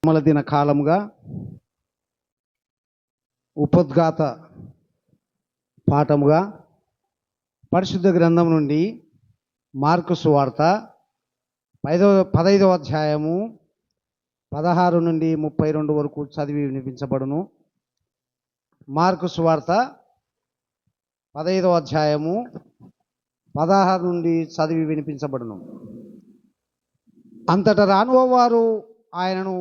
దిన కాలముగా ఉపోద్ఘాత పాఠముగా పరిశుద్ధ గ్రంథం నుండి మార్కు సువార్త 15వ అధ్యాయము 16 నుండి 32 వరకు చదివి వినిపించబడును. మార్కు సువార్త 15వ అధ్యాయము 16 నుండి చదివి వినిపించబడును. అంతటా రానువారు ఆయనను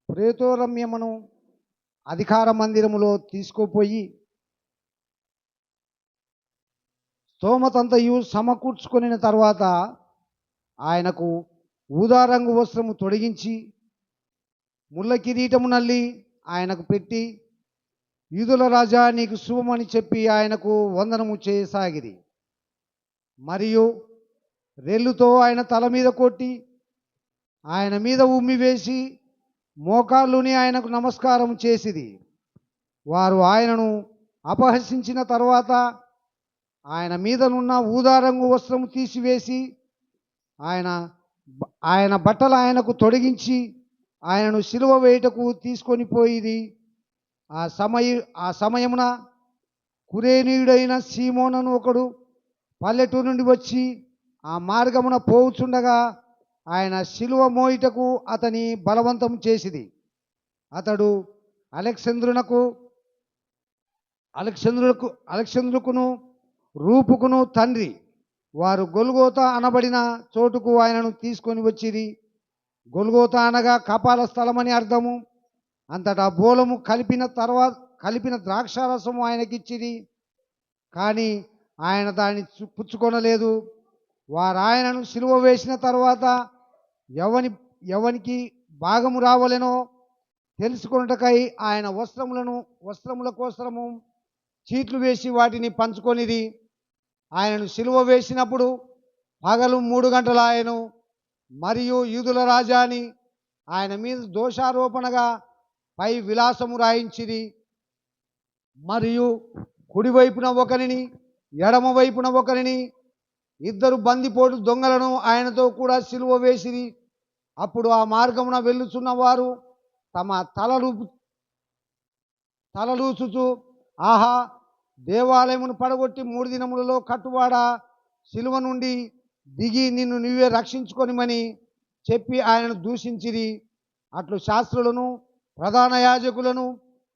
ప్రేతోరమ్యమును అధికార మందిరములో తీసుకుపోయి స్తోమతంతయు సమకూర్చుకొనిన తర్వాత ఆయనకు ఊదారంగు వస్త్రము తొడిగించి ముళ్ళ కిరీటము నల్లి ఆయనకు పెట్టి, యూదుల రాజా నీకు శుభమని చెప్పి ఆయనకు వందనము చేయసాగిరి. మరియు రెల్లుతో ఆయన తల మీద కొట్టి ఆయన మీద ఉమ్మి వేసి మోకాళ్ళుని ఆయనకు నమస్కారం చేసిరి. వారు ఆయనను అపహసించిన తర్వాత ఆయన మీదనున్న ఊదారంగు వస్త్రము తీసివేసి ఆయన బట్టలు ఆయనకు తొడిగించి ఆయనను సిలువ వేయుటకు తీసుకొని పోయిరి. ఆ సమయమున కురేనీయుడైన సీమోనను ఒకడు పల్లెటూరు నుండి వచ్చి ఆ మార్గమున పోవుచుండగా ఆయన సిలువ మోయుటకు అతని బలవంతం చేసిది. అతడు అలెక్సంద్రుకును రూపుకును తండ్రి. వారు గొల్గోతా అనబడిన చోటుకు ఆయనను తీసుకొని వచ్చిరి. గొల్గోతా అనగా కపాల స్థలమని అర్థము. అంతటా బోలము కలిపిన ద్రాక్షారసము ఆయనకిచ్చిరి. కానీ ఆయన దాన్ని పుచ్చుకొనలేదు. వారు ఆయనను సిలువ వేసిన తర్వాత ఎవనికి భాగము రావలెనో తెలుసుకొనుటకై ఆయన వస్త్రముల కోసము చీట్లు వేసి వాటిని పంచుకొనిది. ఆయనను సిలువ వేసినప్పుడు పగలు 3 గంటలు ఆయను. మరియు యూదుల రాజాని ఆయన మీద దోషారోపణగా పై విలాసము రాయించిరి. మరియు కుడివైపున ఒకరిని ఎడమ వైపున ఒకరిని 2 బందిపోటు దొంగలను ఆయనతో కూడా సిలువ వేసిరి. అప్పుడు ఆ మార్గమున వెళ్ళుచున్న వారు తమ తలలూచుచు, ఆహా, దేవాలయమును పడగొట్టి 3 దినములలో కట్టువాడా, సిలువ నుండి దిగి నిన్ను నీవే రక్షించుకొనిమని చెప్పి ఆయనను దూషించిరి. అట్లు శాస్త్రులను ప్రధాన యాజకులను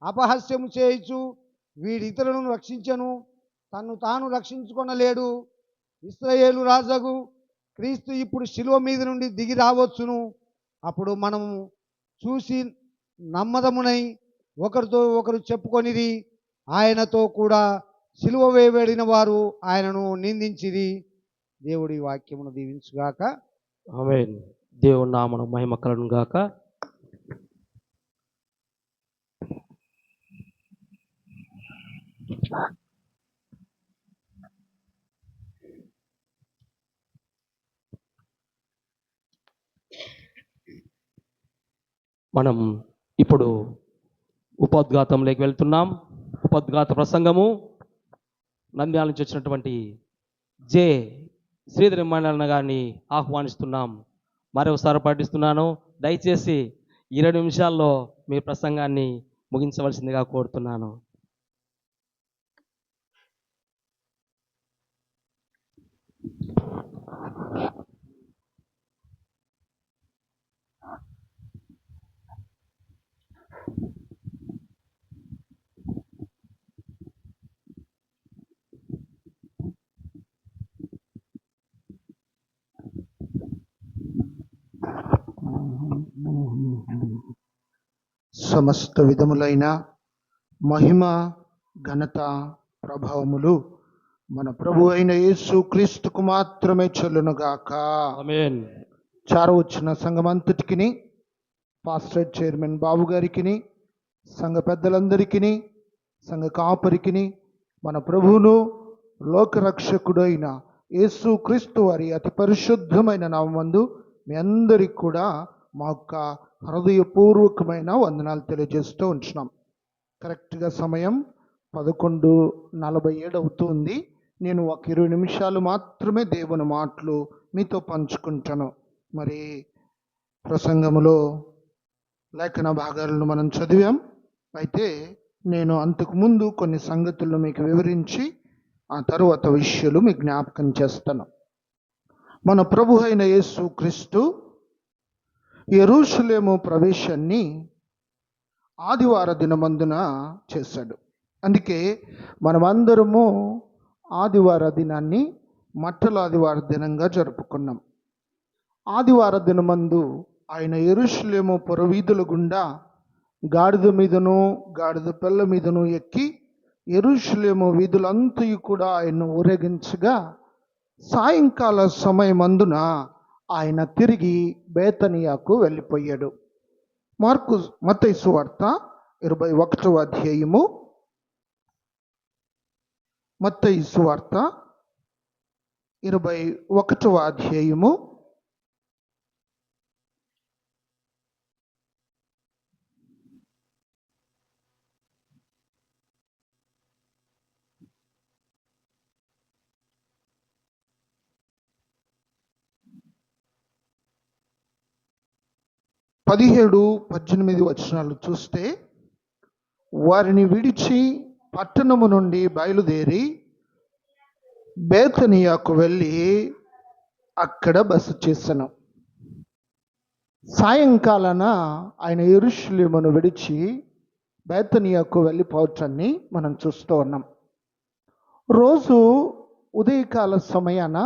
అపహాస్యము చేయుచు, వీడి ఇతరులను రక్షించను, తన్ను తాను రక్షించుకొనలేడు. ఇశ్రాయేలు రాజగు క్రీస్తు ఇప్పుడు శిలువ మీద నుండి దిగి రావచ్చును. అప్పుడు మనము చూసి నమ్మదమునై ఒకరితో ఒకరు చెప్పుకొనిది. ఆయనతో కూడా శిలువ వేయబడిన వారు ఆయనను నిందించిరి. దేవుడి వాక్యమును దీవించుగాక. ఆమేన్. దేవుని నామమున మహిమ కలుగును గాక. మనం ఇప్పుడు ఉపోద్ఘాతంలోకి వెళ్తున్నాం. ఉపోద్ఘాత ప్రసంగము నంద్యాల నుంచి వచ్చినటువంటి జె శ్రీధర్ మండలన్న గారిని ఆహ్వానిస్తున్నాం. మరొకసారి పాటిస్తున్నాను. దయచేసి 20 నిమిషాల్లో మీ ప్రసంగాన్ని ముగించవలసిందిగా కోరుతున్నాను. సమస్త విధములైన మహిమ, ఘనత, ప్రభావములు మన ప్రభు అయిన యేసు క్రీస్తుకు మాత్రమే చెల్లునుగాక. ఆమేన్. చారవచ్చిన సంఘమంతటికి, పాస్టర్ చైర్మన్ బాబు గారికి, సంఘ పెద్దలందరికీ, సంఘ కాపరికి, మన ప్రభువును లోకరక్షకుడైన యేసు క్రీస్తు వారి అతి పరిశుద్ధమైన నామమందు మీ అందరికి కూడా మా యొక్క హృదయపూర్వకమైన వందనాలు తెలియజేస్తూ ఉంటున్నాం. కరెక్ట్గా సమయం 11:47 అవుతుంది. నేను ఒక 20 నిమిషాలు మాత్రమే దేవుని మాటలు మీతో పంచుకుంటాను. మరి ప్రసంగములో లేఖన భాగాలను మనం చదివాం. అయితే నేను అంతకుముందు కొన్ని సంగతులను మీకు వివరించి ఆ తరువాత విషయాలు మీకు జ్ఞాపకం చేస్తాను. మన ప్రభు అయిన యేసు క్రీస్తు యెరూషలేము ప్రవేశాన్ని ఆదివార దినమందున చేశాడు. అందుకే మనమందరము ఆదివార దినాన్ని మట్టల ఆదివార దినంగా జరుపుకున్నాం. ఆదివార దినమందు ఆయన యెరూషలేము పురవీధుల గుండా గాడిద మీదను గాడిద పిల్ల మీదను ఎక్కి యెరూషలేము వీధులంతయు కూడా ఆయన్ను ఊరేగించగా సాయంకాల సమయమందున ఆయన తిరిగి బేతనియాకు వెళ్ళిపోయాడు. మత్తయి సువార్త 21వ అధ్యాయము, మత్తయి సువార్త 21వ అధ్యాయము 17-18 వచనాలు చూస్తే, వారిని విడిచి పట్టణము నుండి బయలుదేరి బేతనియాకు వెళ్ళి అక్కడ బస చేశాను. సాయంకాలాన ఆయన యెరూషలేమును విడిచి బేతనియాకు వెళ్ళిపోవటాన్ని మనం చూస్తూ ఉన్నాం. రోజు ఉదయకాల సమయాన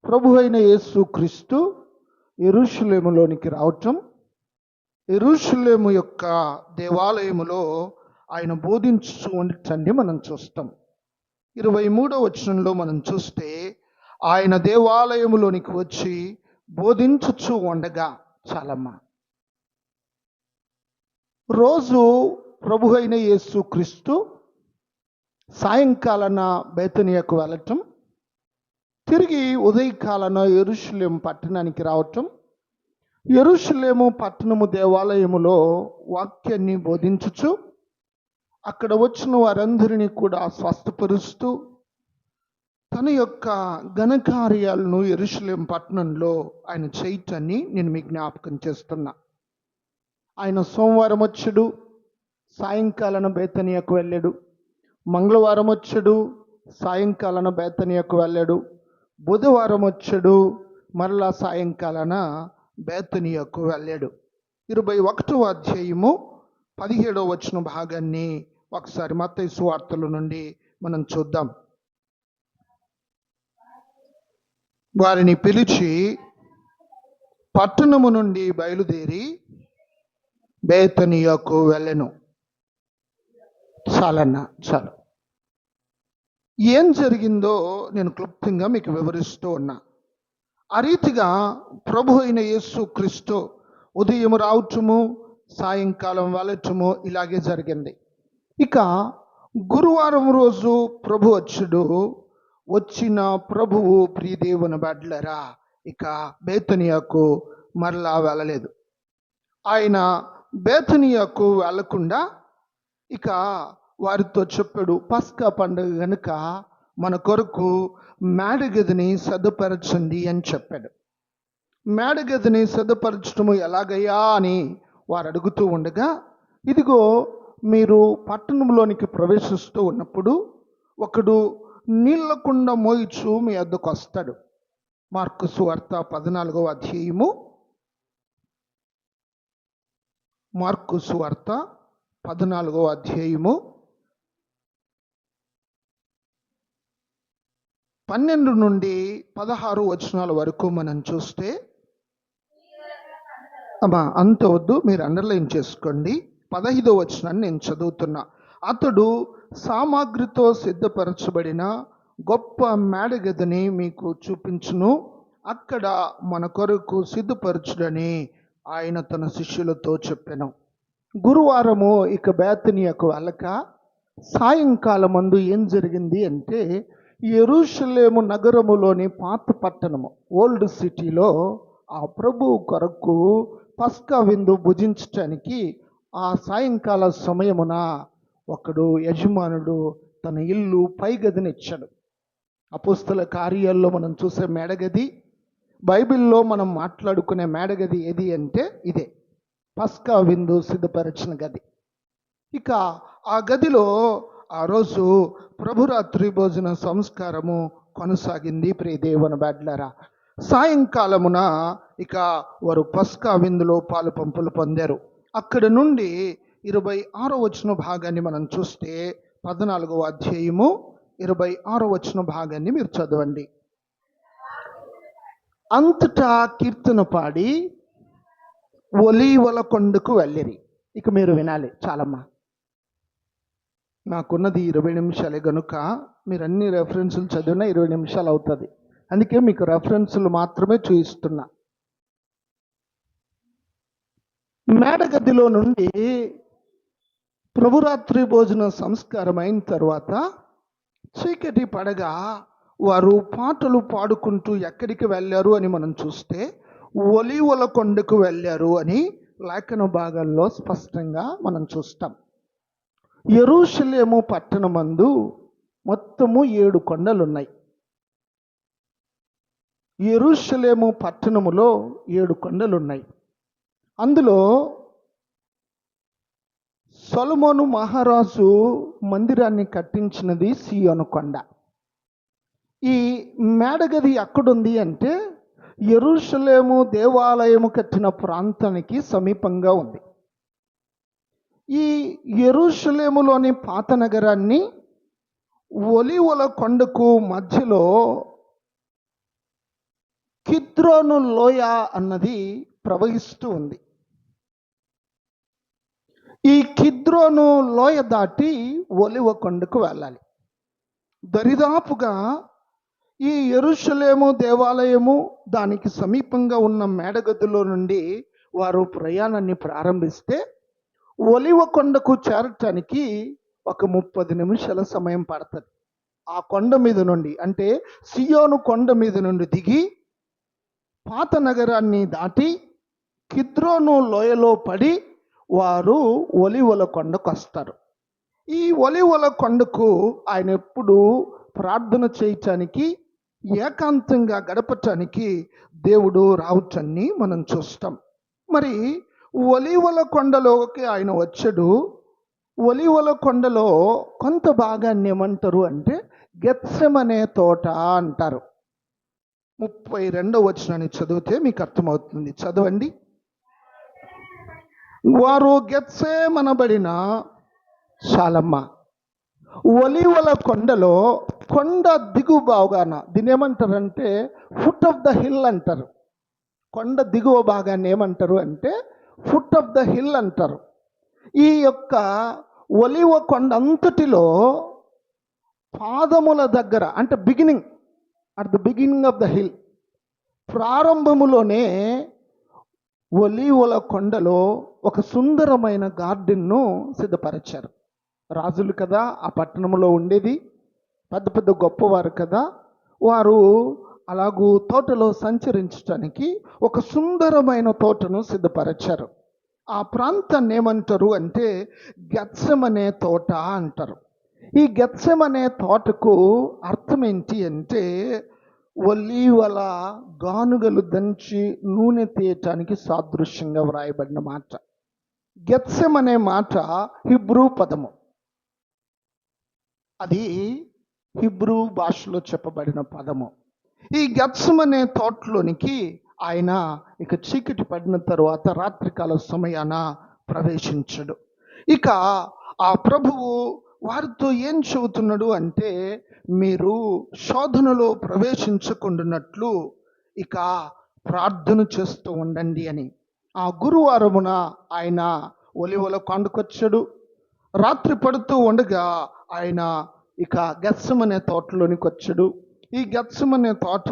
ప్రభు అయిన యేసు క్రీస్తు యెరూషలేములోనికి రావటం, యెరూషలేము యొక్క దేవాలయములో ఆయన బోధించుతూ ఉండటాన్ని మనం చూస్తాం. 23వ వచనంలో మనం చూస్తే, ఆయన దేవాలయములోనికి వచ్చి బోధించుచూ ఉండగా, చాలమ్మా, రోజు ప్రభు అయిన యేసు క్రీస్తు సాయంకాలన బేతనియాకు వెళ్ళటం, తిరిగి ఉదయకాలన యెరూషలేము పట్టణానికి రావటం, యెరూషలేము పట్టణము దేవాలయములో వాక్యాన్ని బోధించుచు అక్కడ వచ్చిన వారందరినీ కూడా స్వస్థపరుస్తూ తన యొక్క ఘనకార్యాలను యెరూషలేము పట్టణంలో ఆయన చేయటాన్ని నేను మీకు జ్ఞాపకం చేస్తున్నా. ఆయన సోమవారం వచ్చాడు, సాయంకాలన బేతనియాకు వెళ్ళాడు. మంగళవారం వచ్చాడు, సాయంకాలన బేతనియాకు వెళ్ళాడు. బుధవారం వచ్చాడు, మరలా సాయంకాలన బేతనియాకు వెళ్ళాడు. 21వ అధ్యాయము 17వ వచన భాగాన్ని ఒకసారి మత్తయి సువార్తల నుండి మనం చూద్దాం. వారిని పిలిచి పట్టణము నుండి బయలుదేరి బేతనియాకు వెళ్ళెను. చాలు. ఏం జరిగిందో నేను క్లుప్తంగా మీకు వివరిస్తూ ఉన్నా. ఆ రీతిగా ప్రభు అయిన యేసు క్రీస్తు ఉదయం రావటము, సాయంకాలం వెళ్ళటము ఇలాగే జరిగింది. ఇక గురువారం రోజు ప్రభు వచ్చుడు. వచ్చిన ప్రభువు ప్రియదేవుని బిడ్డలారా ఇక బేతనియాకు మరలా వెళ్ళలేదు. ఆయన బేతనియాకు వెళ్ళకుండా ఇక వారితో చెప్పాడు, పస్కా పండుగ కనుక మన కొరకు మేడగదిని సిద్ధపరచండి అని చెప్పాడు. మేడగదిని సిద్ధపరచడము ఎలాగయ్యా అని వారు అడుగుతూ ఉండగా, ఇదిగో మీరు పట్టణంలోనికి ప్రవేశిస్తూ ఉన్నప్పుడు ఒకడు నీళ్ల కుండ మోయిచు మీ వద్దకు వస్తాడు. మార్కు సువార్త 14వ అధ్యాయము, మార్కు సువార్త 14వ అధ్యాయము 12 నుండి 16 వచనాల వరకు మనం చూస్తే, అమ్మా అంత వద్దు, మీరు అండర్లైన్ చేసుకోండి. 15వ వచనాన్ని నేను చదువుతున్నా. అతడు సామాగ్రితో సిద్ధపరచబడిన గొప్ప మేడగదిని మీకు చూపించును, అక్కడ మన కొరకు సిద్ధపరచుడని ఆయన తన శిష్యులతో చెప్పాను. గురువారము ఇక బేతనియాకు వెళ్ళక సాయంకాలం మందు ఏం జరిగింది అంటే, యెరూషలేము నగరములోని పాత పట్టణము ఓల్డ్ సిటీలో ఆ ప్రభు కొరకు పస్కా విందు భుజించటానికి ఆ సాయంకాల సమయమున ఒకడు యజమానుడు తన ఇల్లు పై గదిని ఇచ్చాడు. అపోస్తల కార్యాల్లో మనం చూసే మేడగది, బైబిల్లో మనం మాట్లాడుకునే మేడగది ఏది అంటే ఇదే. పస్కా విందు సిద్ధపరిచిన గది. ఇక ఆ గదిలో ఆ రోజు ప్రభురాత్రి భోజన సంస్కారము కొనసాగింది. ప్రియ దేవుని బిడ్డలారా, సాయంకాలమున ఇక వారు పస్కా విందులో పాలు పంపులు పొందారు. అక్కడ నుండి 26వ వచన భాగాన్ని మనం చూస్తే 14వ అధ్యాయము 26వ వచన భాగాన్ని మీరు చదవండి. అంతటా కీర్తన పాడి ఒలీవల కొండకు వెళ్ళిరి. ఇక మీరు వినాలి చాలమ్మా. నాకున్నది 20 నిమిషాలే కనుక మీరు అన్ని రెఫరెన్సులు చదివినా 20 నిమిషాలు అవుతుంది. అందుకే మీకు రెఫరెన్సులు మాత్రమే చూపిస్తున్నా. మేడగదిలో నుండి ప్రభురాత్రి భోజన సంస్కారం అయిన తర్వాత చీకటి పడగా వారు పాటలు పాడుకుంటూ ఎక్కడికి వెళ్ళారు అని మనం చూస్తే ఒలీవల కొండకు వెళ్ళారు అని లేఖన భాగాల్లో స్పష్టంగా మనం చూస్తాం. యెరూషలేము పట్టణమందు మొత్తము 7 కొండలు ఉన్నాయి. యెరూషలేము పట్టణములో 7 కొండలు ఉన్నాయి. అందులో సొలొమోను మహారాజు మందిరాన్ని కట్టించినది సీయోను కొండ. ఈ మేడగది ఎక్కడుంది అంటే యెరూషలేము దేవాలయము కట్టిన ప్రాంతానికి సమీపంగా ఉంది. ఈ యెరూషలేములోని పాత నగరాన్ని ఒలీవల కొండకు మధ్యలో కిద్రోను లోయ అన్నది ప్రవహిస్తూ ఉంది. ఈ కిద్రోను లోయ దాటి ఒలీవ కొండకు వెళ్ళాలి. దరిదాపుగా ఈ యెరూషలేము దేవాలయము దానికి సమీపంగా ఉన్న మేడగదిలో నుండి వారు ప్రయాణాన్ని ప్రారంభిస్తే ఒలీవ కొండకు చేరటానికి ఒక 30 నిమిషాల సమయం పడుతుంది. ఆ కొండ మీద నుండి అంటే సియోను కొండ మీద నుండి దిగి పాత నగరాన్ని దాటి కిద్రోను లోయలో పడి వారు ఒలీవల కొండకు వస్తారు. ఈ ఒలీవల కొండకు ఆయన ఎప్పుడు ప్రార్థన చేయటానికి ఏకాంతంగా గడపటానికి దేవుడు రావటాన్ని మనం చూస్తాం. మరి ఒలీవల కొండలోకి ఆయన వచ్చాడు. ఒలీవల కొండలో కొంత భాగాన్ని ఏమంటారు అంటే గెత్సెమనే తోట అంటారు. 32వ వచనాన్ని చదివితే మీకు అర్థమవుతుంది. చదవండి. వారు గెత్సేమనబడిన చాలమ్మ ఒలీవల కొండలో కొండ దిగువ భాగాన దీన్ని ఏమంటారంటే ఫుట్ ఆఫ్ ద హిల్ అంటారు. కొండ దిగువ భాగాన్ని ఏమంటారు అంటే ఫుట్ ఆఫ్ ద హిల్ అంటారు. ఈ యొక్క ఒలీవ కొండ అంతటిలో పాదముల దగ్గర అంటే at the beginning of the hill ప్రారంభములోనే ఒలీవల కొండలో ఒక సుందరమైన గార్డెన్ను సిద్ధపరిచారు. రాజులు కదా ఆ పట్టణంలో ఉండేది, పెద్ద పెద్ద గొప్పవారు కదా, వారు అలాగూ తోటలో సంచరించడానికి ఒక సుందరమైన తోటను సిద్ధపరిచారు. ఆ ప్రాంతాన్ని ఏమంటారు అంటే గెత్సెమనే తోట అంటారు. ఈ గెత్సెమనే తోటకు అర్థం ఏంటి అంటే ఒలీవల గానుగలు దంచి నూనె తీయటానికి సాదృశ్యంగా వ్రాయబడిన మాట. గెత్సెమనే మాట హిబ్రూ పదము. అది హిబ్రూ భాషలో చెప్పబడిన పదము. ఈ గెత్సెమనే తోటలోనికి ఆయన ఇక చీకటి పడిన తరువాత రాత్రికాల సమయాన ప్రవేశించడు. ఇక ఆ ప్రభువు వారితో ఏం చెబుతున్నాడు అంటే మీరు శోధనలో ప్రవేశించకుండానట్లు ఇక ప్రార్థన చేస్తూ ఉండండి అని. ఆ గురువారమున ఆయన ఒలీవల కొండకొచ్చాడు. రాత్రి పడుతూ ఉండగా ఆయన ఇక గెత్సెమనే తోటలోనికి వచ్చాడు. ఈ గెత్సెమనే తోట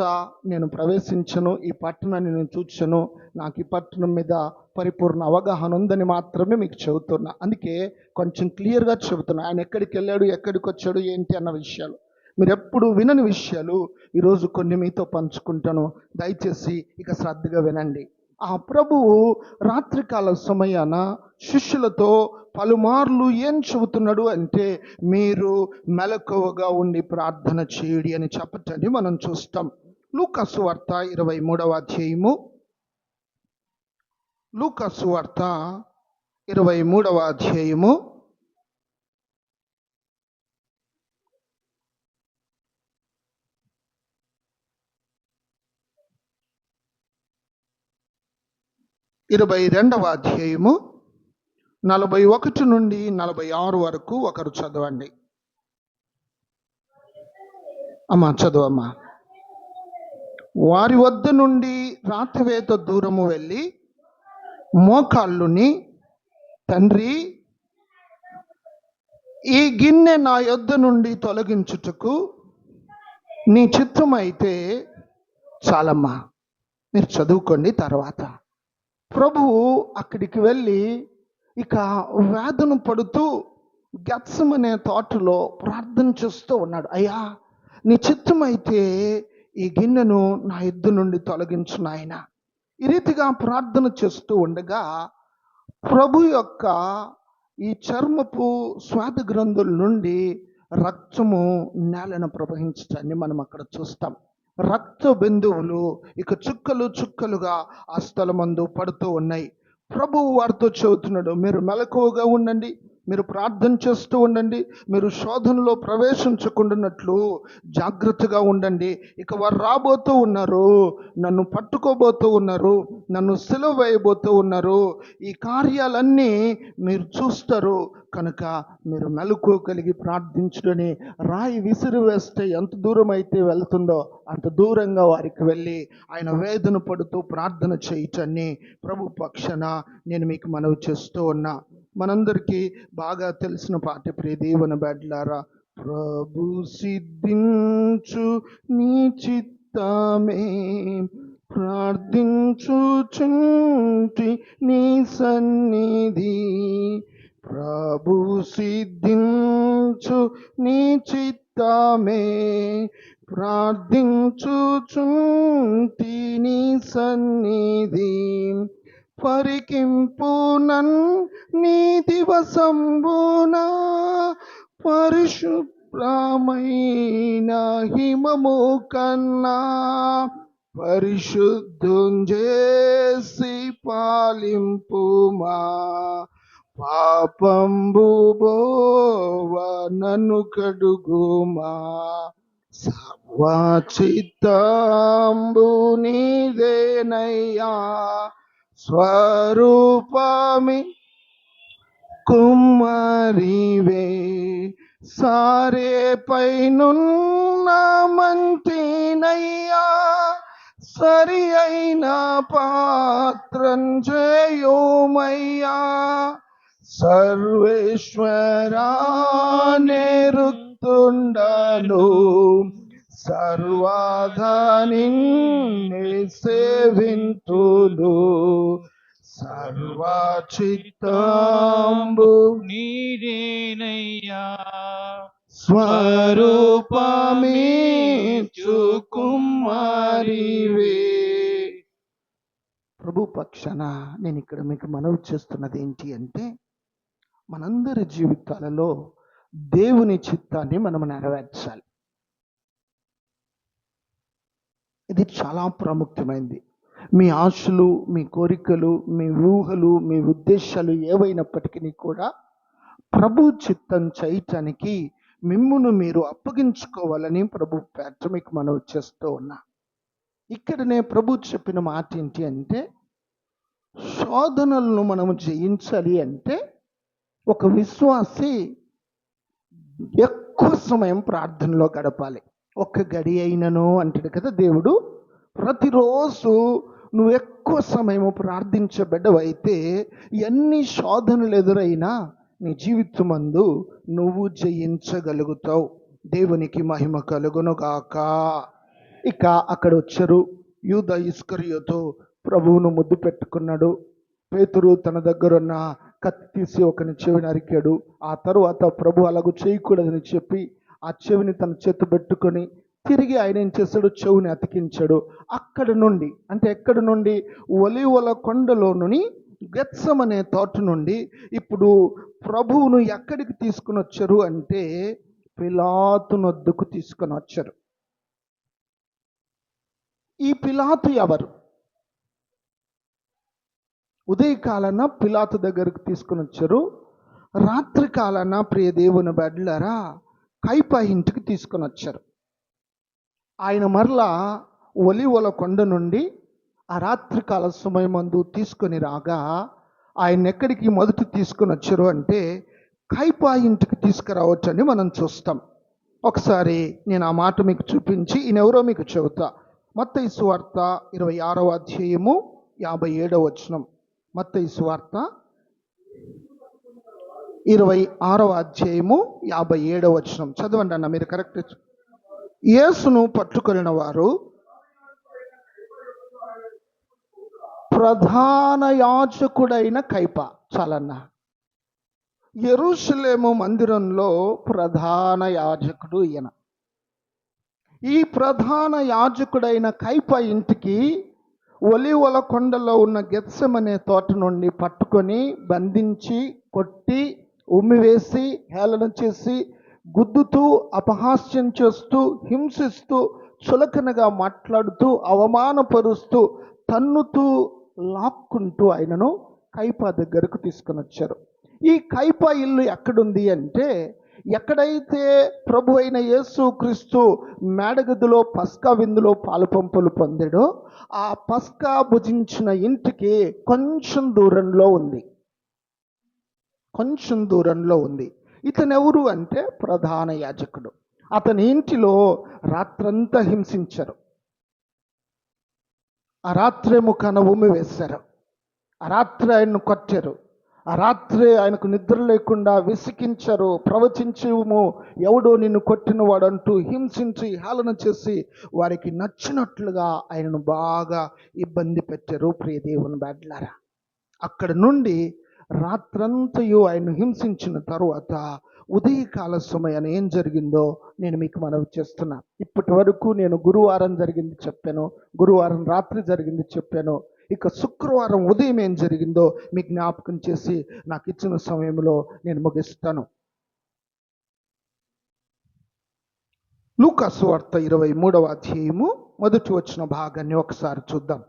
నేను ప్రవేశించను, ఈ పట్టణాన్ని నేను చూచాను, నాకు ఈ పట్టణం మీద పరిపూర్ణ అవగాహన ఉందని మాత్రమే మీకు చెబుతున్నా. అందుకే కొంచెం క్లియర్గా చెబుతున్నా. ఆయన ఎక్కడికి వెళ్ళాడు, ఎక్కడికి వచ్చాడు, ఏంటి అన్న విషయాలు మీరు ఎప్పుడు వినని విషయాలు ఈరోజు కొన్ని మీతో పంచుకుంటాను. దయచేసి ఇక శ్రద్ధగా వినండి. ఆ ప్రభువు రాత్రికాల సమయాన శిష్యులతో పలుమార్లు ఏం చెబుతున్నాడు అంటే మీరు మెలకువగా ఉండి ప్రార్థన చేయుడి అని చెప్పటాన్ని మనం చూస్తాం. లూకా సువార్త 23వ అధ్యాయము లూకా సువార్త 23వ అధ్యాయము 22వ అధ్యాయము 41 నుండి 46 వరకు ఒకరు చదవండి. అమ్మా చదువమ్మా. వారి వద్ద నుండి రాతివేత దూరము వెళ్ళి మోకాళ్ళుని, తండ్రి, ఈ గిన్నె నా యొద్ద నుండి తొలగించుటకు నీ చిత్తమైతే చాలమ్మా. మీరు చదువుకోండి. తర్వాత ప్రభువు అక్కడికి వెళ్ళి ఇక వేదన పడుతూ గెత్సెమనే తోటలో ప్రార్థన చేస్తూ ఉన్నాడు. అయ్యా, నీ చిత్తమైతే ఈ గిన్నెను నా యొద్ద నుండి తొలగించు నాయనా. ఈ రీతిగా ప్రార్థన చేస్తూ ఉండగా ప్రభు యొక్క ఈ చర్మపు శ్వాద గ్రంథుల నుండి రక్తము నేలను ప్రవహించడాన్ని మనం అక్కడ చూస్తాం. రక్త బిందువులు ఇక చుక్కలు చుక్కలుగా ఆ స్థలమందు పడుతూ ఉన్నాయి. ప్రభువు వారితో చెబుతున్నాడు, మీరు మెలకువగా ఉండండి, మీరు ప్రార్థన చేస్తూ ఉండండి, మీరు శోధనలో ప్రవేశించకుండానట్లు జాగ్రత్తగా ఉండండి. ఇక వారు రాబోతూ ఉన్నారు, నన్ను పట్టుకోబోతూ ఉన్నారు, నన్ను సిలువ వేయబోతూ ఉన్నారు. ఈ కార్యాలన్నీ మీరు చూస్తారు కనుక మీరు మెలకువ కలిగి ప్రార్థించుడని రాయి విసిరి వేస్తే ఎంత దూరం అయితే వెళ్తుందో అంత దూరంగా వారికి వెళ్ళి ఆయన వేదన పడుతూ ప్రార్థన చేయటాన్ని ప్రభు పక్షాన నేను మీకు మనవి చేస్తూ ఉన్నా. మనందరికీ బాగా తెలిసిన పాట, ప్రియ దేవుని బిడ్డలారా, ప్రభు సిద్ధించు నీ చిత్తమే ప్రార్థించుచుంటి నీ సన్నిధి, ప్రభు సిద్ధించు నీ చిత్తమే ప్రార్థించుచుంటి నీ సన్నిధి, పరికింపునన్ నీ దివసంబున పరిశుభ్రమైన హిమము కన్నా పరిశుద్ధుంజేసి పాలింపుమా, పాపంబు బోవ నన్ను కడుగుమా, సర్వచిత్తంబు నీదేనయ్యా, స్వరూపమి కుమ్మరివే, సారే పైనున్న మంటినయ్యా, సరి అయిన పాత్రం చేయోమయ్యా, సర్వేశ్వరా నేరుతుండను, సర్వధానిని సేవింతులు, సర్వచిత్తంబు నీదేనయ్యా, స్వరూపమీచు కుమారివే. ప్రభు పక్షాన నేను ఇక్కడ మీకు మనవి చేస్తున్నది ఏంటి అంటే, మనందరి జీవితాలలో దేవుని చిత్తాన్ని మనం నెరవేర్చాలి. ఇది చాలా ప్రాముఖ్యమైనది. మీ ఆశలు, మీ కోరికలు, మీ ఊహలు, మీ ఉద్దేశాలు ఏవైనప్పటికీ కూడా ప్రభు చిత్తం చేయటానికి మిమ్మును మీరు అప్పగించుకోవాలని ప్రభు పేట మీకు మనవి చేస్తూ ఉన్నా. ఇక్కడనే ప్రభు చెప్పిన మాట ఏంటి అంటే, శోధనలను మనము జయించాలి అంటే ఒక విశ్వాసి ఎక్కువ సమయం ప్రార్థనలో గడపాలి. ఒక్క గడి అయినను అంటాడు కదా దేవుడు. ప్రతిరోజు నువ్వు ఎక్కువ సమయం ప్రార్థించే బిడ్డవైతే ఎన్ని శోధనలు ఎదురైనా నీ జీవితమందు నువ్వు జయించగలుగుతావు. దేవునికి మహిమ కలుగునుగాక. ఇక అక్కడ వచ్చారు. యూద ఇస్కరియోతు ప్రభువును ముద్దు పెట్టుకున్నాడు. పేతురు తన దగ్గరున్న కత్తి తీసి ఒకని చెవి నరికాడు. ఆ తరువాత ప్రభు అలాగూ చేయకూడదని చెప్పి ఆ చెవిని తన చేతి పెట్టుకొని తిరిగి ఆయన ఏం చేశాడు, చెవిని అతికించాడు. అక్కడ నుండి అంటే ఎక్కడి నుండి, ఒలీవల కొండలోని గెత్సెమనే తోట నుండి ఇప్పుడు ప్రభువును ఎక్కడికి తీసుకుని వచ్చారు అంటే పిలాతు నొద్దకు తీసుకొని వచ్చారు. ఈ పిలాతు ఎవరు? ఉదయకాలన పిలాతు దగ్గరకు తీసుకుని వచ్చారు. రాత్రి కాలన ప్రియ దేవుని బిడ్డలారా కైపా ఇంటికి తీసుకొని వచ్చారు. ఆయన మరలా ఒలీవల కొండ నుండి ఆ రాత్రికాల సమయమందు తీసుకొని రాగా ఆయన ఎక్కడికి మొదట తీసుకొని వచ్చారు అంటే కైపా ఇంటికి తీసుకురావచ్చని మనం చూస్తాం. ఒకసారి నేను ఆ మాట మీకు చూపించి ఈయనెవరో మీకు చెబుతా. మత్తయి సువార్త 26వ అధ్యాయము 57వ వచనం. మత్తయి సువార్త 26వ అధ్యాయము 57వ వచనం చదవండి అన్న, మీరు కరెక్ట్. యేసును పట్టుకొనిన వారు ప్రధాన యాజకుడైన కైపా. చాలన్నా, యెరూషలేము మందిరంలో ప్రధాన యాజకుడు ఈయన. ఈ ప్రధాన యాజకుడైన కైపా ఇంటికి ఒలీవల కొండలో ఉన్న గెత్సెమనే తోట నుండి పట్టుకొని బంధించి కొట్టి ఉమ్మివేసి హేళన చేసి గుద్దుతూ అపహాస్యం చేస్తూ హింసిస్తూ చులకనగా మాట్లాడుతూ అవమానపరుస్తూ తన్నుతూ లాక్కుంటూ ఆయనను కైపా దగ్గరకు తీసుకొని వచ్చారు. ఈ కైపా ఇల్లు ఎక్కడుంది అంటే, ఎక్కడైతే ప్రభు అయిన యేసుక్రీస్తు మేడగదిలో పస్కా విందులో పాలుపంపులు పొందాడో ఆ పస్కా భుజించిన ఇంటికి కొంచెం దూరంలో ఉంది. కొంచెం దూరంలో ఉంది. ఇతను ఎవరు అంటే ప్రధాన యాజకుడు. అతని ఇంటిలో రాత్రంతా హింసించారు. ఆ రాత్రే ముఖాన ఉమ్మి వేశారు. ఆ రాత్రి ఆయన్ను కొట్టారు. ఆ రాత్రి ఆయనకు నిద్ర లేకుండా విసికించారు. ప్రవచించుము, ఎవడో నిన్ను కొట్టినవాడు అంటూ హింసించి హేళన చేసి వారికి నచ్చినట్లుగా ఆయనను బాగా ఇబ్బంది పెట్టారు. ప్రియ దేవుని బిడ్డలారా, అక్కడ నుండి రాత్రంతయు ఆయన హింసించిన తరువాత ఉదయకాల సమయాన్ని ఏం జరిగిందో నేను మీకు మనవి చేస్తున్నా. ఇప్పటి వరకు నేను గురువారం జరిగింది చెప్పాను, గురువారం రాత్రి జరిగింది చెప్పాను. ఇక శుక్రవారం ఉదయం ఏం జరిగిందో మీకు జ్ఞాపకం చేసి నాకు ఇచ్చిన సమయంలో నేను ముగిస్తాను. లూకా సువార్త 23వ అధ్యాయము మొదటి వచ్చిన భాగాన్ని ఒకసారి చూద్దాం.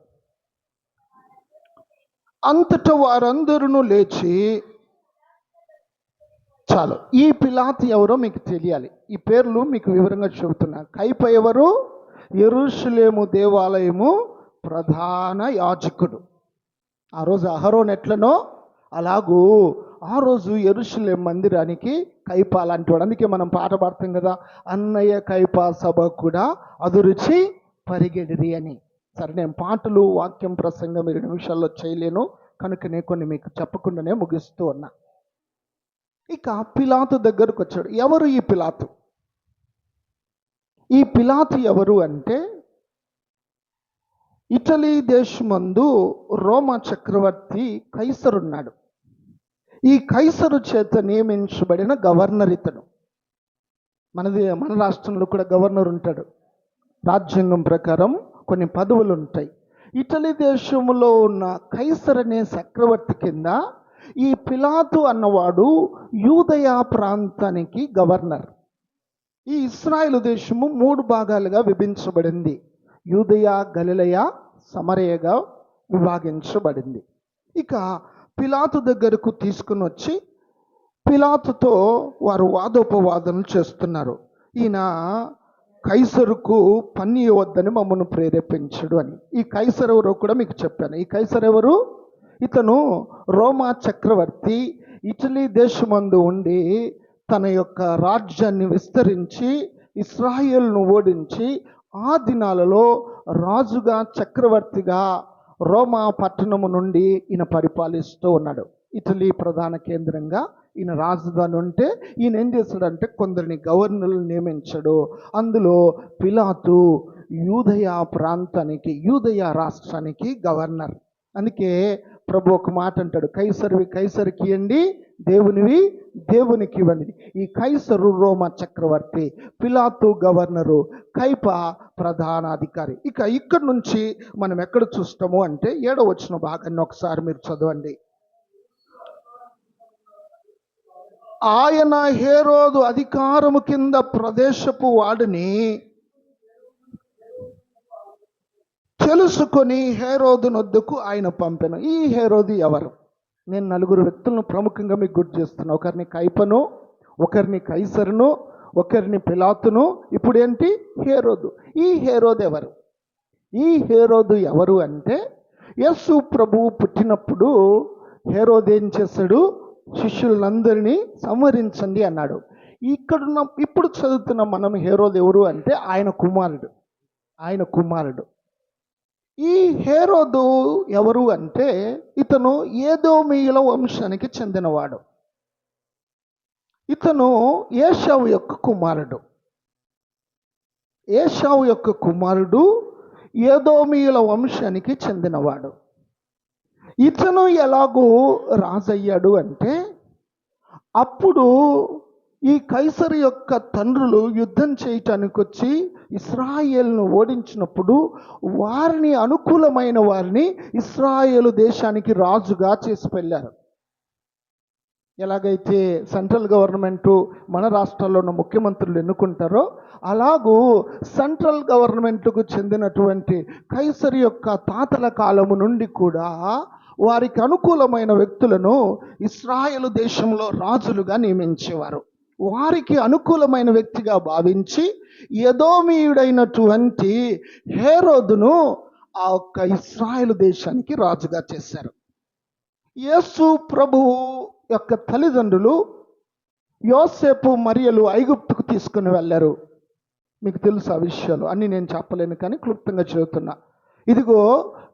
అంతటా వారందరూ లేచి, చాలు, ఈ పిలాతు ఎవరో మీకు తెలియాలి. ఈ పేర్లు మీకు వివరంగా చెబుతున్నా. కైపా ఎవరు? యెరూషలేము దేవాలయము ప్రధాన యాజకుడు. ఆ రోజు అహరోన్ ఎట్లనో అలాగూ ఆ రోజు యెరూషలేము మందిరానికి కైపా లాంటి వాడు. అందుకే మనం పాట పాడతాం కదా, అన్నయ్య కైపా సభ కూడా అదురుచి పరిగెడిరి అని. సరే, నేను పాటలు వాక్యం ప్రసంగం 2 నిమిషాల్లో చేయలేను కనుకనే కొన్ని మీకు చెప్పకుండానే ముగిస్తూ ఉన్నా. ఇక పిలాతు దగ్గరకు వచ్చాడు. ఎవరు ఈ పిలాతు? ఈ పిలాతు ఎవరు అంటే, ఇటలీ దేశమందు రోమా చక్రవర్తి కైసరు ఉన్నాడు. ఈ కైసరు చేత నియమించబడిన గవర్నర్ ఇతను. మన రాష్ట్రంలో కూడా గవర్నర్ ఉంటాడు. రాజ్యాంగం ప్రకారం కొన్ని పదవులు ఉంటాయి. ఇటలీ దేశంలో ఉన్న కైసర్ అనే చక్రవర్తి కింద ఈ పిలాతు అన్నవాడు యూదయ ప్రాంతానికి గవర్నర్. ఈ ఇశ్రాయేలు దేశము 3 భాగాలుగా విభజించబడింది. యూదయ, గలిలయ, సమరయగా విభాగించబడింది. ఇక పిలాతు దగ్గరకు తీసుకుని వచ్చి పిలాతుతో వారు వాదోపవాదనలు చేస్తున్నారు. ఈయన కైసరుకు పన్ను ఇవ్వద్దని మమ్మల్ని ప్రేరేపించడు అని. ఈ కైసరు ఎవరో కూడా మీకు చెప్పాను. ఈ కైసరు ఎవరు? ఇతను రోమా చక్రవర్తి. ఇటలీ దేశమందు ఉండి తన యొక్క రాజ్యాన్ని విస్తరించి ఇశ్రాయేలును ఓడించి ఆ దినాలలో రాజుగా చక్రవర్తిగా రోమా పట్టణము నుండి ఈయన పరిపాలిస్తూ ఉన్నాడు. ఇటలీ ప్రధాన కేంద్రంగా ఈయన రాజధాని ఉంటే ఈయన ఏం చేశాడంటే కొందరిని గవర్నర్లు నియమించాడు. అందులో పిలాతు యూదయ ప్రాంతానికి, యూదయ రాష్ట్రానికి గవర్నర్. అందుకే ప్రభు ఒక మాట అంటాడు, కైసరువి కైసరికి ఇవ్వండి, దేవునివి దేవునికి ఇవ్వండి. ఈ కైసరు రోమా చక్రవర్తి, పిలాతు గవర్నరు, కైపా ప్రధానాధికారి. ఇక ఇక్కడి నుంచి మనం ఎక్కడ చూస్తాము అంటే 7వ వచన భాగాన్ని ఒకసారి మీరు చదవండి. ఆయన హేరోదు అధికారము కింద ప్రదేశపు వాడిని తెలుసుకొని హేరోదు నొద్దకు ఆయన పంపెను. ఈ హేరోదు ఎవరు? నేను నలుగురు వ్యక్తులను ప్రముఖంగా మీకు గుర్తు చేస్తున్నా. ఒకరిని కైపను, ఒకరిని కైసరును, ఒకరిని పిలాతును, ఇప్పుడు ఏంటి హేరోదు. ఈ హేరోదు ఎవరు? ఈ హేరోదు ఎవరు అంటే, యేసు ప్రభువు పుట్టినప్పుడు హేరోదు ఏం చేశాడు? శిష్యులందరినీ సంహరించండి అన్నాడు. ఇప్పుడు చదువుతున్న మనం హేరోదు ఎవరు అంటే ఆయన కుమారుడు. ఈ హేరోదు ఎవరు అంటే ఇతను ఏదోమీయుల వంశానికి చెందినవాడు. ఇతను ఏశావు యొక్క కుమారుడు ఏదోమీయుల వంశానికి చెందినవాడు. ఇతను ఎలాగూ రాజయ్యాడు అంటే, అప్పుడు ఈ కైసరు యొక్క తండ్రులు యుద్ధం చేయటానికి వచ్చి ఇశ్రాయేలును ఓడించినప్పుడు వారిని అనుకూలమైన వారిని ఇశ్రాయేలు దేశానికి రాజుగా చేసి వెళ్ళారు. ఎలాగైతే సెంట్రల్ గవర్నమెంటు మన రాష్ట్రాల్లో ఉన్న ముఖ్యమంత్రులు ఎన్నుకుంటారో అలాగూ సెంట్రల్ గవర్నమెంట్కు చెందినటువంటి కైసరు యొక్క తాతల కాలము నుండి కూడా వారికి అనుకూలమైన వ్యక్తులను ఇశ్రాయేలు దేశంలో రాజులుగా నియమించేవారు. వారికి అనుకూలమైన వ్యక్తిగా భావించి ఎదోమీయుడైనటువంటి హేరోదును ఆ యొక్క ఇశ్రాయేలు దేశానికి రాజుగా చేశారు. యేసు ప్రభువు యొక్క తల్లిదండ్రులు యోసేపు మరియలు ఐగుప్తుకు తీసుకుని వెళ్ళారు. మీకు తెలుసు ఆ విషయాలు అన్నీ నేను చెప్పలేను, కానీ క్లుప్తంగా చెబుతున్నా. ఇదిగో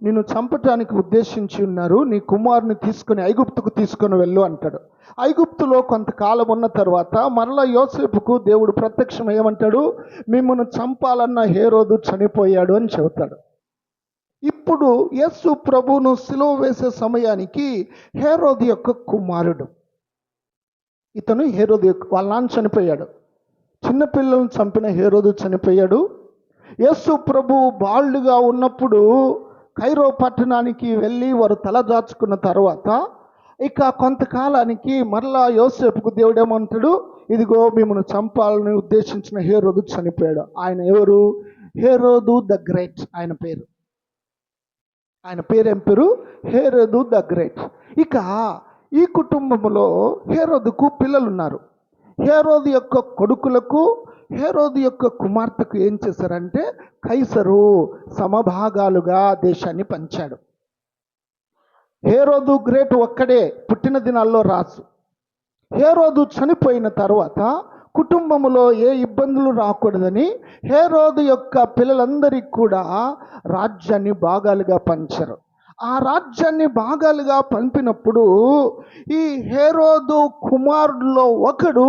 నిన్ను చంపటానికి ఉద్దేశించి ఉన్నారు, నీ కుమారుని తీసుకుని ఐగుప్తుకు తీసుకొని వెళ్ళు అంటాడు. ఐగుప్తులో కొంతకాలం ఉన్న తర్వాత మరలా యోసేపుకు దేవుడు ప్రత్యక్షం ఏమంటాడు? మిమ్మల్ని చంపాలన్న హేరోదు చనిపోయాడు అని చెబుతాడు. ఇప్పుడు యేసు ప్రభువును సిలువ వేసే సమయానికి హేరోదు యొక్క కుమారుడు ఇతను వాళ్ళ నాన్న చనిపోయాడు. చిన్నపిల్లలను చంపిన హేరోదు చనిపోయాడు. యేసు ప్రభు బాలుడుగా ఉన్నప్పుడు కైరో పట్టణానికి వెళ్ళి వారు తలదాచుకున్న తర్వాత ఇక కొంతకాలానికి మరలా యోసేపుకు దేవుడు ఏమంటాడు? ఇదిగో మిమ్మల్ని చంపాలని ఉద్దేశించిన హేరోదు చనిపోయాడు. ఆయన ఎవరు? హేరోదు ద గ్రేట్. ఆయన పేరు ఏం పేరు? హేరోదు ద గ్రేట్. ఇక ఈ కుటుంబంలో హేరోదుకు పిల్లలు ఉన్నారు. హేరోదు యొక్క కొడుకులకు హేరోదు యొక్క కుమార్తెకు ఏం చేశారంటే కైసరు సమభాగాలుగా దేశాన్ని పంచాడు. హేరోదు గ్రేట్ ఒక్కడే పుట్టిన దినాల్లో రాజు. హేరోదు చనిపోయిన తర్వాత కుటుంబంలో ఏ ఇబ్బందులు రాకూడదని హేరోదు యొక్క పిల్లలందరికీ కూడా రాజ్యాన్ని భాగాలుగా పంచారు. ఆ రాజ్యాన్ని భాగాలుగా పంపినప్పుడు ఈ హేరోదు కుమారుడులో ఒకడు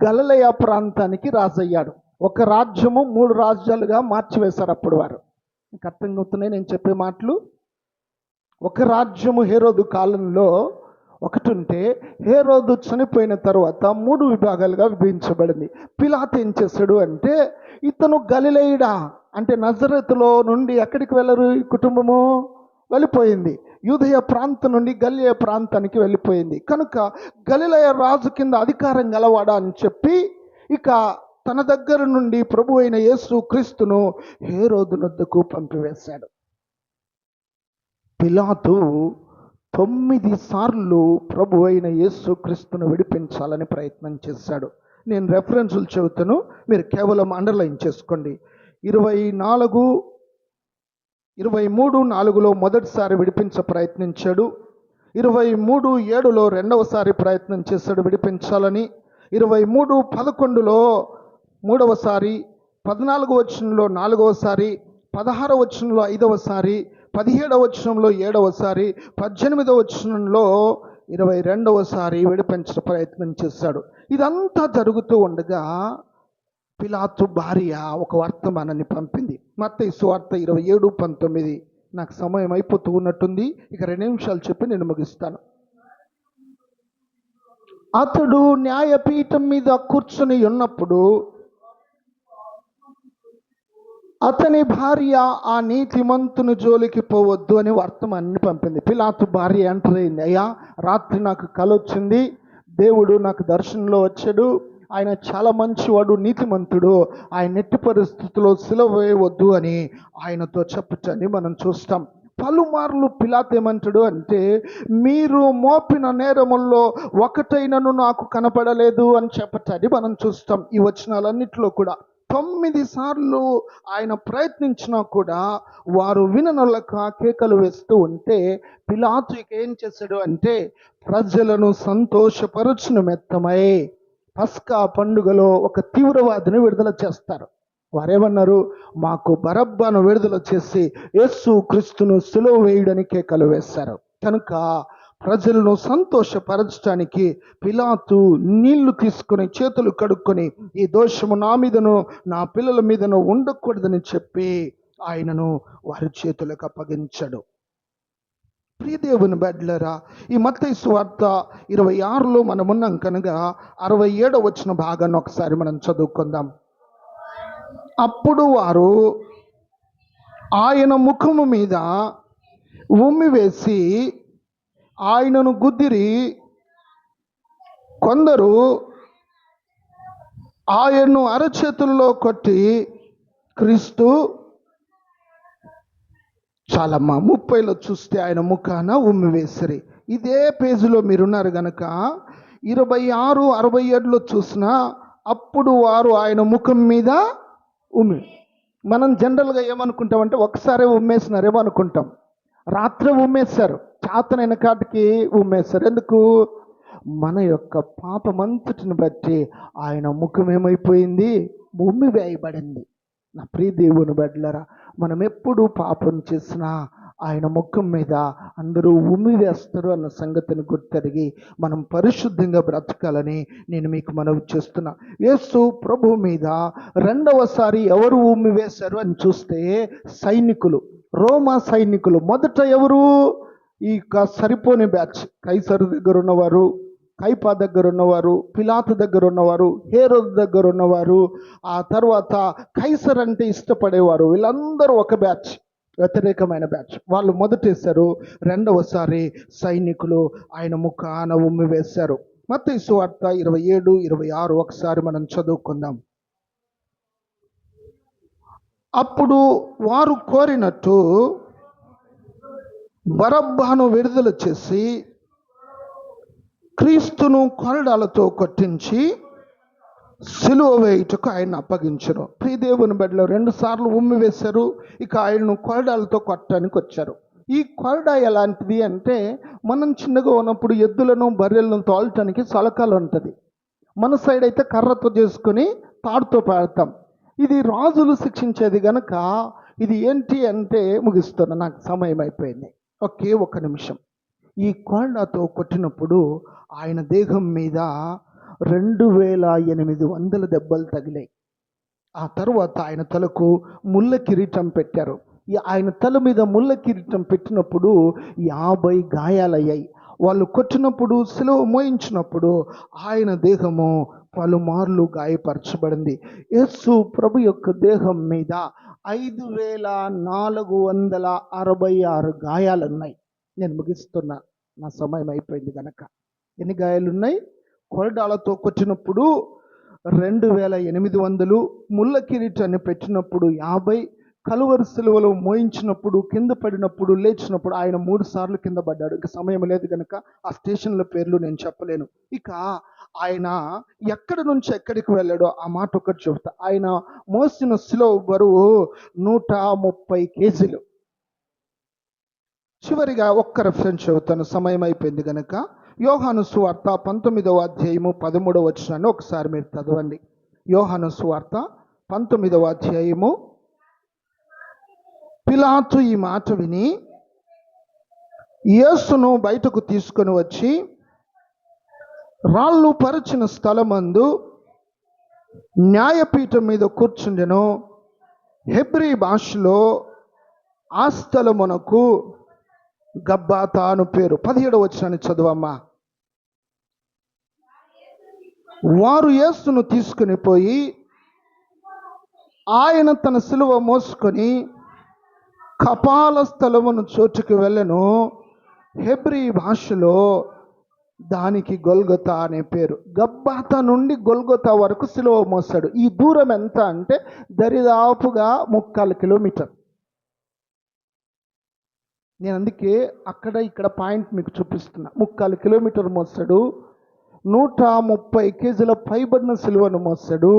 గలిలయ ప్రాంతానికి రాజయ్యాడు. ఒక రాజ్యము 3 రాజ్యాలుగా మార్చివేశారు అప్పుడు వారు. మీకు అర్థంగా అవుతున్నాయి నేను చెప్పే మాటలు? ఒక రాజ్యము హేరోదు కాలంలో ఒకటి ఉంటే హేరోదు చనిపోయిన తర్వాత 3 విభాగాలుగా విభజించబడింది. పిలాతు ఏం చేశాడు అంటే, ఇతను గలిలయుడా అంటే నజరేతులో నుండి ఎక్కడికి వెళ్ళరు ఈ కుటుంబము? వెళ్ళిపోయింది. యూదయ ప్రాంతం నుండి గలిలయ ప్రాంతానికి వెళ్ళిపోయింది. కనుక గలిలయ రాజు కింద అధికారం గలవాడా అని చెప్పి ఇక తన దగ్గర నుండి ప్రభు అయిన యేసు క్రీస్తును హేరోదు వద్దకు పంపివేశాడు. పిలాతు 9 సార్లు ప్రభు అయిన యేసు క్రీస్తును విడిపించాలని ప్రయత్నం చేశాడు. నేను రెఫరెన్సులు చెబుతాను, మీరు కేవలం అండర్లైన్ చేసుకోండి. 23:4లో మొదటిసారి విడిపించ ప్రయత్నించాడు. 23:7లో రెండవసారి ప్రయత్నం చేశాడు విడిపించాలని. 23:11లో మూడవసారి, 14వ వచనంలో 4వసారి, 16వ వచనంలో 5వసారి, 17వ వచనంలో 7వసారి, 18వ వచనంలో 22వసారి విడిపించ ప్రయత్నం చేశాడు. ఇదంతా జరుగుతూ ఉండగా పిలాతు భార్య ఒక వర్తమానాన్ని పంపింది. మత్తయి సువార్త 27:19. నాకు సమయం అయిపోతూ ఉన్నట్టుంది, ఇక 2 నిమిషాలు చెప్పి నేను ముగిస్తాను. అతడు న్యాయపీఠం మీద కూర్చుని ఉన్నప్పుడు అతని భార్య ఆ నీతిమంతుని జోలికి పోవద్దు అని వర్తమానాన్ని పంపింది. పిలాతు భార్య ఎంటర్ అయింది. అయ్యా, రాత్రి నాకు కల వచ్చింది, దేవుడు నాకు దర్శనంలో వచ్చాడు, ఆయన చాలా మంచివాడు, నీతిమంతుడు, ఆయన ఎట్టి పరిస్థితుల్లో సిలువ వేయవద్దు అని ఆయనతో చెప్పటాన్ని మనం చూస్తాం. పలుమార్లు పిలాతు ఏమంటాడు అంటే, మీరు మోపిన నేరముల్లో ఒకటైనను నాకు కనపడలేదు అని చెప్పటాన్ని మనం చూస్తాం. ఈ వచనాలన్నిటిలో కూడా 9 సార్లు ఆయన ప్రయత్నించినా కూడా వారు విననొల్లక కేకలు వేస్తూ ఉంటే, పిలాతు ఇక ఏం చేశాడు అంటే, ప్రజలను సంతోషపరచును మెత్తమై పస్కా పండుగలో ఒక తీవ్రవాదిని విడుదల చేస్తారు. వారేమన్నారు, మాకు బరబ్బను విడుదల చేసి యేసు క్రీస్తును సిలువ వేయడానికి కేకలు వేశారు. కనుక ప్రజలను సంతోషపరచడానికి పిలాతు నీళ్లు తీసుకొని చేతులు కడుక్కొని, ఈ దోషము నా మీదను నా పిల్లల మీదను ఉండకూడదని చెప్పి ఆయనను వారి చేతులకు అప్పగించాడు. ప్రియదేవుని బిడ్డలారా, ఈ మత్తయి సువార్త 26లో మనమున్నాం కనుక 67 వచ్చిన భాగాన్ని ఒకసారి మనం చదువుకుందాం. అప్పుడు వారు ఆయన ముఖము మీద ఉమ్మి వేసి ఆయనను గుద్దిరి, కొందరు ఆయన్ను అరచేతుల్లో కొట్టి క్రీస్తు చాలమ్మా 30లో చూస్తే ఆయన ముఖాన ఉమ్మి వేసిరి. ఇదే పేజీలో మీరున్నారు గనక 26, 67లో చూసినా అప్పుడు వారు ఆయన ముఖం మీద ఉమ్మి. మనం జనరల్గా ఏమనుకుంటామంటే ఒకసారి ఉమ్మేసినారేమో అనుకుంటాం. రాత్రి ఉమ్మేశారు, చాతనైన కాటికి ఉమ్మేశారు. ఎందుకు? మన యొక్క పాపమంతటిని బట్టి ఆయన ముఖం ఏమైపోయింది? ఉమ్మి వేయబడింది. నా ప్రియ దేవుని బిడ్డలారా, మనం ఎప్పుడు పాపం చేసినా ఆయన ముఖం మీద అందరూ ఉమ్మి వేస్తారు అన్న సంగతిని గుర్తెరిగి మనం పరిశుద్ధంగా బ్రతకాలని నేను మీకు మనవి చేస్తున్నా. యేసు ప్రభు మీద రెండవసారి ఎవరు ఉమ్మి వేశారు అని చూస్తే సైనికులు, రోమా సైనికులు. మొదట ఎవరు? ఈ సరిపోని బ్యాచ్, కైసరు దగ్గర ఉన్నవారు, కైపా దగ్గర ఉన్నవారు, పిలాతు దగ్గర ఉన్నవారు, హేరోదు దగ్గర ఉన్నవారు, ఆ తర్వాత కైసర్ అంటే ఇష్టపడేవారు. వీళ్ళందరూ ఒక బ్యాచ్, వ్యతిరేకమైన బ్యాచ్. వాళ్ళు మొదటేశారు. రెండవసారి సైనికులు ఆయన ముఖాన ఉమ్మి వేశారు. మత్తయి సువార్త 27, 26 ఒకసారి మనం చదువుకుందాం. అప్పుడు వారు కోరినట్టు బరబ్బను విడుదల చేసి క్రీస్తును కొరడాలతో కొట్టించి సిలువ వేయుటకు ఆయన అప్పగించరు. ప్రియదేవుని బిడ్డలు 2 సార్లు ఉమ్మి వేశారు. ఇక ఆయనను కొరడాలతో కొట్టడానికి వచ్చారు. ఈ కొరడ ఎలాంటిది అంటే, మనం చిన్నగా ఉన్నప్పుడు ఎద్దులను బర్రెలను తోలటానికి సలకాలు ఉంటుంది. మన సైడ్ అయితే కర్రతో చేసుకొని తాడుతో పెడతాం. ఇది రాజులు శిక్షించేది గనక ఇది ఏంటి అంటే, ముగిస్తున్నా, నాకు సమయం అయిపోయింది. ఒకే ఒక నిమిషం. ఈ కొరడాతో కొట్టినప్పుడు ఆయన దేహం మీద 2800 దెబ్బలు తగిలాయి. ఆ తర్వాత ఆయన తలకు ముళ్ళ కిరీటం పెట్టారు. ఆయన తల మీద ముళ్ళ కిరీటం పెట్టినప్పుడు 50 గాయాలయ్యాయి. వాళ్ళు కొట్టినప్పుడు, సిలువ మోయించినప్పుడు ఆయన దేహము పలుమార్లు గాయపరచబడింది. యేసు ప్రభు యొక్క దేహం మీద 5466 గాయాలున్నాయి. నేను ముగిస్తున్నా, నా సమయం అయిపోయింది కనుక. ఎన్ని గాయాలున్నాయి? కొరడాలతో కొట్టినప్పుడు 2800, ముళ్ళ కిరీటాన్ని పెట్టినప్పుడు 50, కలువరి సిలువలో మోయించినప్పుడు, కింద పడినప్పుడు, లేచినప్పుడు ఆయన 3 సార్లు కింద పడ్డాడు. ఇక సమయం లేదు కనుక ఆ స్టేషన్ల పేర్లు నేను చెప్పలేను. ఇక ఆయన ఎక్కడి నుంచి ఎక్కడికి వెళ్ళాడో ఆ మాట ఒకటి చెబుతా. ఆయన మోసిన సిలువ బరువు 130 కేజీలు. చివరిగా ఒక్క రెఫరెన్స్ చెబుతాను, సమయం అయిపోయింది కనుక. యోహాను సువార్త 19వ అధ్యాయము 13వ వచనాన్ని ఒకసారి మీరు చదవండి. యోహాను సువార్త 19వ అధ్యాయము. పిలాతు ఈ మాట విని యేసును బయటకు తీసుకొని వచ్చి రాళ్ళు పరిచిన స్థలమందు న్యాయపీఠం మీద కూర్చుండెను. హెబ్రీ భాషలో ఆ స్థలమునకు గబ్బాతా అను పేరు. 17వ వచనాన్ని చదువమ్మా. వారు యేసును తీసుకుని పోయి ఆయన తన సిలువ మోసుకొని కపాల స్థలమును చోటుకు వెళ్ళను. హెబ్రీ భాషలో దానికి గొల్గొతా అనే పేరు. గబ్బాతా నుండి గొల్గొతా వరకు సిలువ మోస్తాడు. ఈ దూరం ఎంత అంటే దరిదాపుగా 3/4 కిలోమీటర్. నేను అందుకే అక్కడ ఇక్కడ పాయింట్ మీకు చూపిస్తున్నా. 3/4 కిలోమీటర్ మోస్తాడు. 130 కేజీల పైబడిన సిలువను మోస్తాడు.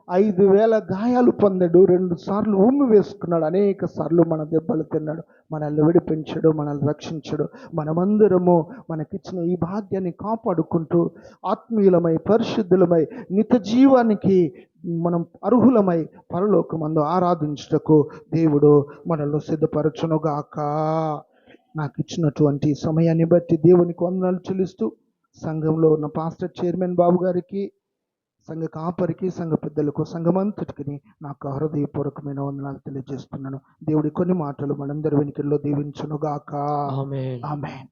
5,000 గాయాలు పొందాడు. 2 సార్లు ఉమ్మి వేసుకున్నాడు. అనేక సార్లు మన దెబ్బలు తిన్నాడు. మనల్ని విడిపించాడు, మనల్ని రక్షించాడు. మనమందరము మనకిచ్చిన ఈ భాగ్యాన్ని కాపాడుకుంటూ ఆత్మీయులమై, పరిశుద్ధులమై, నిత్య జీవానికి మనం అర్హులమై పరలోకమందు ఆరాధించుటకు దేవుడు మనల్ని సిద్ధపరచునుగాక. నాకు ఇచ్చినటువంటి సమయాన్ని బట్టి దేవునికి వందనాలు చెల్లిస్తూ, సంఘంలో ఉన్న పాస్టర్ చైర్మన్ బాబు గారికి, సంఘ కాపరికి, సంఘ పెద్దలకు, సంఘమంతటికి నాకు హృదయపూర్వకమైన వందనాలు తెలియజేస్తున్నాను. దేవుడి కొన్ని మాటలు మనందరి వెనుకల్లో దీవించునుగాక. ఆమేన్. ఆమేన్.